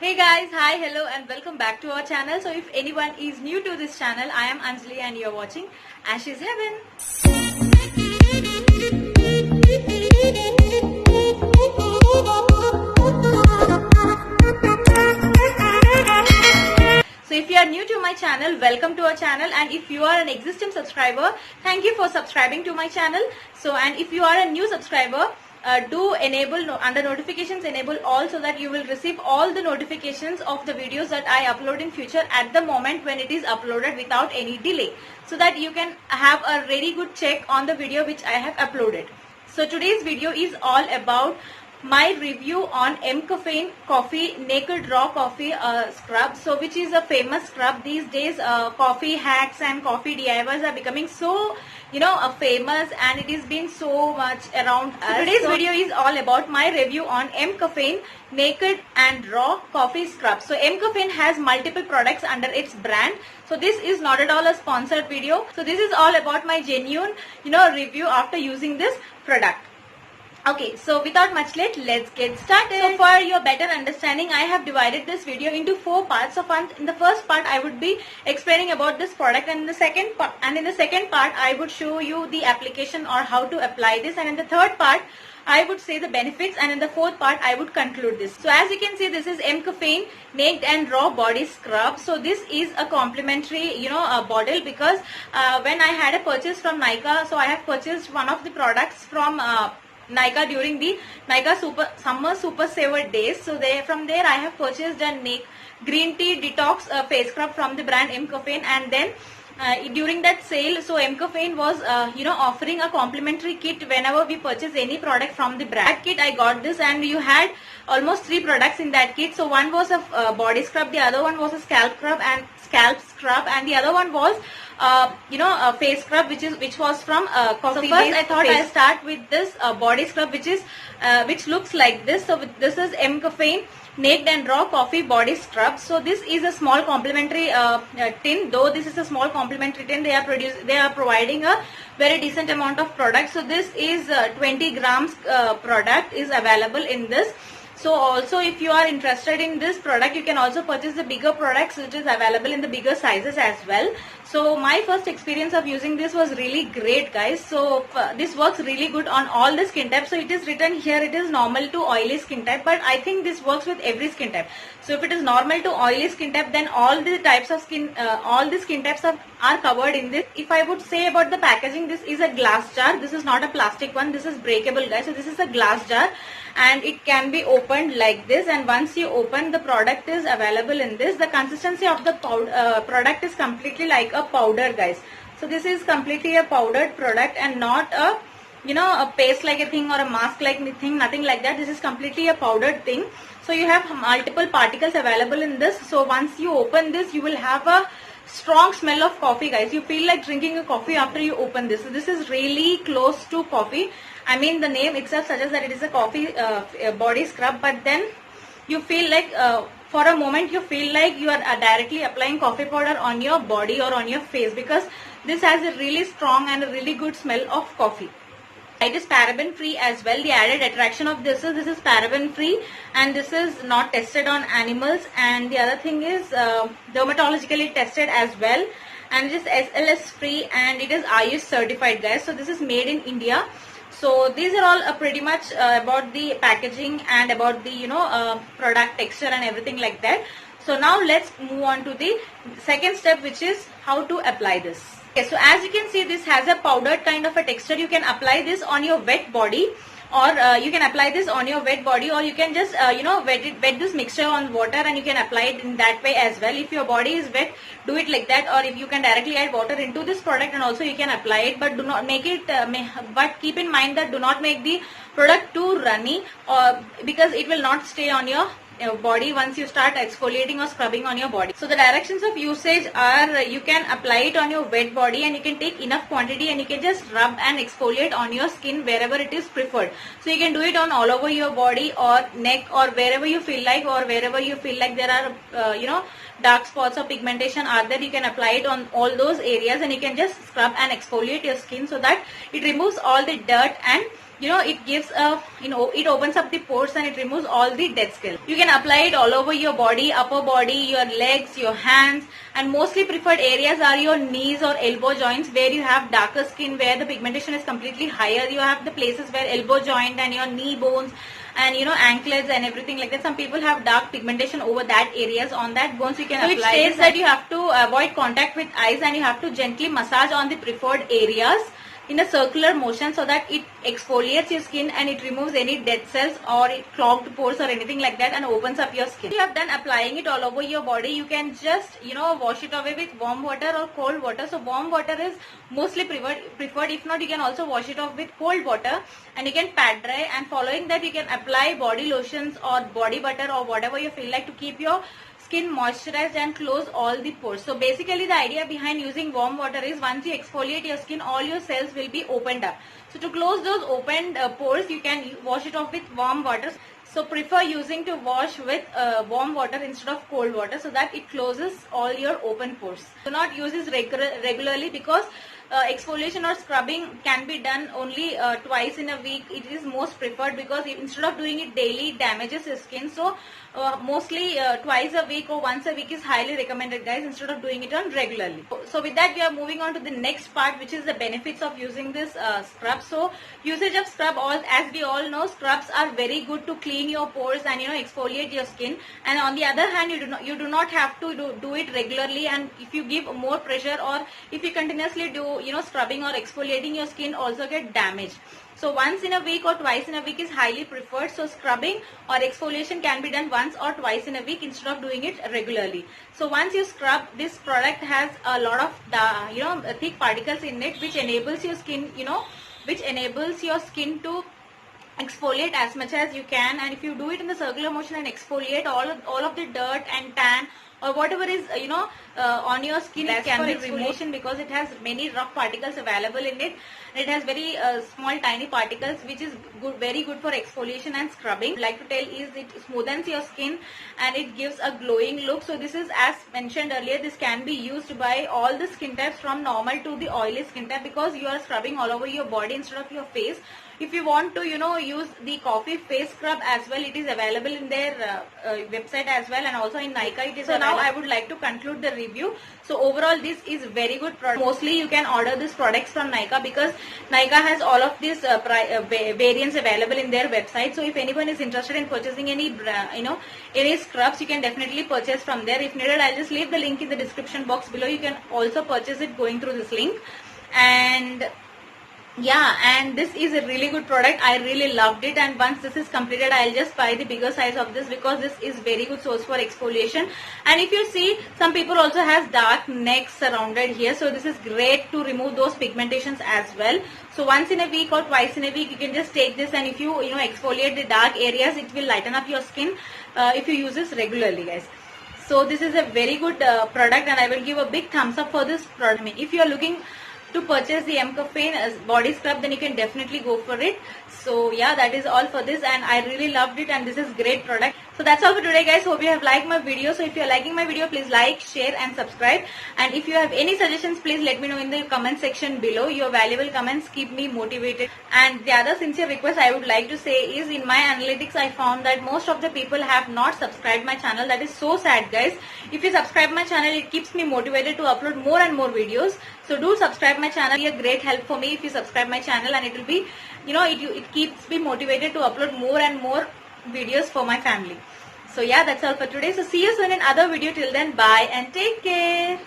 Hey guys, hi, hello and welcome back to our channel. So if anyone is new to this channel, I am Anjali and you're watching Ashes Heaven. So if you are new to my channel, welcome to our channel, and if you are an existing subscriber, thank you for subscribing to my channel. So and if you are a new subscriber, do enable under notifications, enable all, so that you will receive all the notifications of the videos that I upload in future at the moment when it is uploaded without any delay, so that you can have a very good check on the video which I have uploaded. So today's video is all about my review on M-Caffeine Coffee Naked Raw Coffee Scrub. So which is a famous scrub these days. Coffee hacks and coffee DIYs are becoming so famous, and it is been so much around us. So today's video is all about my review on M-Caffeine Naked and Raw Coffee Scrub. So M-Caffeine has multiple products under its brand. So this is not at all a sponsored video. So this is all about my genuine review after using this product. Okay, so without much late, let's get started. So for your better understanding, I have divided this video into 4 parts. So in the first part, I would be explaining about this product, and in the second part, I would show you the application or how to apply this, and in the third part, I would say the benefits, and in the fourth part, I would conclude this. So as you can see, this is M-Caffeine Naked and Raw Body Scrub. So this is a complimentary, bottle, because when I had a purchase from Nykaa, so I have purchased one of the products from Nykaa during the Nykaa Summer Super Saver days. So from there I have purchased a green tea detox face scrub from the brand M-Caffeine, and then during that sale, so M-Caffeine was offering a complimentary kit whenever we purchase any product from the brand. That kit I got this, and you had almost 3 products in that kit. So one was a body scrub, the other one was a scalp scrub, and the other one was a face scrub which was from Coffee. So first I thought I'll start with this body scrub, which looks like this. So this is M-Caffeine Naked and Raw Coffee Body Scrub. So this is a small complimentary tin. Though this is a small complimentary tin, they are providing a very decent amount of product. So this is 20 grams product is available in this. So also, if you are interested in this product, you can also purchase the bigger products which is available in the bigger sizes as well. So my first experience of using this was really great, guys. So this works really good on all the skin types. So it is written here, it is normal to oily skin type, but I think this works with every skin type. So if it is normal to oily skin type, then all the types of skin, all the skin types are covered in this. If I would say about the packaging, this is a glass jar. This is not a plastic one. This is breakable, guys. So this is a glass jar, and it can be opened like this, and once you open, the product is available in this. The consistency of the product is completely like a powder, guys. So this is completely a powdered product and not a a paste like a thing or a mask like thing, nothing like that. This is completely a powdered thing. So you have multiple particles available in this. So once you open this, you will have a strong smell of coffee, guys. You feel like drinking a coffee after you open this. So this is really close to coffee. I mean, the name itself suggests that it is a coffee body scrub, but then you feel like for a moment you feel like you are directly applying coffee powder on your body or on your face, because this has a really strong and a really good smell of coffee. It is paraben free as well. The added attraction of this is paraben free, and this is not tested on animals, and the other thing is dermatologically tested as well, and it is SLS free, and it is Ayush certified, guys. So this is made in India. So these are all pretty much about the packaging and about the product texture and everything like that. So now let's move on to the second step, which is how to apply this. Okay, so as you can see, this has a powdered kind of a texture. You can apply this on your wet body, or you can apply this on your wet body, or you can just wet this mixture on water, and you can apply it in that way as well. If your body is wet, do it like that, or if you can directly add water into this product and also you can apply it, but do not make it but keep in mind that do not make the product too runny, or because it will not stay on your body once you start exfoliating or scrubbing on your body. So the directions of usage are, you can apply it on your wet body, and you can take enough quantity, and you can just rub and exfoliate on your skin wherever it is preferred. So you can do it on all over your body or neck or wherever you feel like, or wherever you feel like there are dark spots or pigmentation are there, you can apply it on all those areas, and you can just scrub and exfoliate your skin so that it removes all the dirt and it gives a, it opens up the pores and it removes all the dead skin. You can apply it all over your body, upper body, your legs, your hands, and mostly preferred areas are your knees or elbow joints where you have darker skin, where the pigmentation is completely higher. You have the places where elbow joint and your knee bones and anklets and everything like that. Some people have dark pigmentation over that areas. On that bones you can apply. So it states that you have to avoid contact with eyes and you have to gently massage on the preferred areas in a circular motion so that it exfoliates your skin and it removes any dead cells or clogged pores or anything like that and opens up your skin. If you have done applying it all over your body, you can just wash it away with warm water or cold water. So warm water is mostly preferred. If not, you can also wash it off with cold water and you can pat dry, and following that you can apply body lotions or body butter or whatever you feel like to keep your skin moisturized and close all the pores. So basically the idea behind using warm water is once you exfoliate your skin, all your cells will be opened up. So to close those opened pores, you can wash it off with warm water. So prefer using to wash with warm water instead of cold water so that it closes all your open pores. Do not use this regularly because exfoliation or scrubbing can be done only twice in a week. It is most preferred because instead of doing it daily, it damages your skin. So mostly twice a week or once a week is highly recommended, guys, instead of doing it on regularly. So with that, we are moving on to the next part, which is the benefits of using this scrub. So usage of scrub, as we all know, scrubs are very good to clean your pores and exfoliate your skin. And on the other hand, you do not have to do it regularly. And if you give more pressure or if you continuously do scrubbing or exfoliating, your skin also get damaged. So once in a week or twice in a week is highly preferred. So scrubbing or exfoliation can be done once or twice in a week instead of doing it regularly. So once you scrub, this product has a lot of thick particles in it, which enables your skin, to exfoliate as much as you can. And if you do it in the circular motion and exfoliate all of the dirt and tan or whatever is on your skin, it can be removed because it has many rough particles available in it. It has very small tiny particles, which is very good for exfoliation and scrubbing. Like to tell is it smoothens your skin and it gives a glowing look. So this is, as mentioned earlier, this can be used by all the skin types from normal to the oily skin type because you are scrubbing all over your body instead of your face. If you want to use the coffee face scrub as well, it is available in their website as well, and also in Nykaa it is available. Now I would like to conclude the review. So overall, this is very good product. Mostly you can order these products from Nykaa because Nykaa has all of these variants available in their website. So if anyone is interested in purchasing any any scrubs, you can definitely purchase from there. If needed, I'll just leave the link in the description box below. You can also purchase it going through this link. And yeah, and this is a really good product. I really loved it, and once this is completed, I'll just buy the bigger size of this because this is very good source for exfoliation. And if you see, some people also has dark necks surrounded here, so this is great to remove those pigmentations as well. So once in a week or twice in a week, you can just take this, and if you exfoliate the dark areas, it will lighten up your skin if you use this regularly, guys. So this is a very good product, and I will give a big thumbs up for this product. I mean, if you are looking to purchase the M-Caffeine body scrub, then you can definitely go for it. So yeah, that is all for this, and I really loved it, and this is great product. So that's all for today, guys. Hope you have liked my video. So if you are liking my video, please like, share and subscribe. And if you have any suggestions, please let me know in the comment section below. Your valuable comments keep me motivated. And the other sincere request I would like to say is, in my analytics, I found that most of the people have not subscribed my channel. That is so sad, guys. If you subscribe my channel, it keeps me motivated to upload more and more videos. So do subscribe my channel. It will be a great help for me if you subscribe my channel, and it will be, it keeps me motivated to upload more and more videos for my family. So yeah, that's all for today. So see you soon in other video. Till then, bye and take care.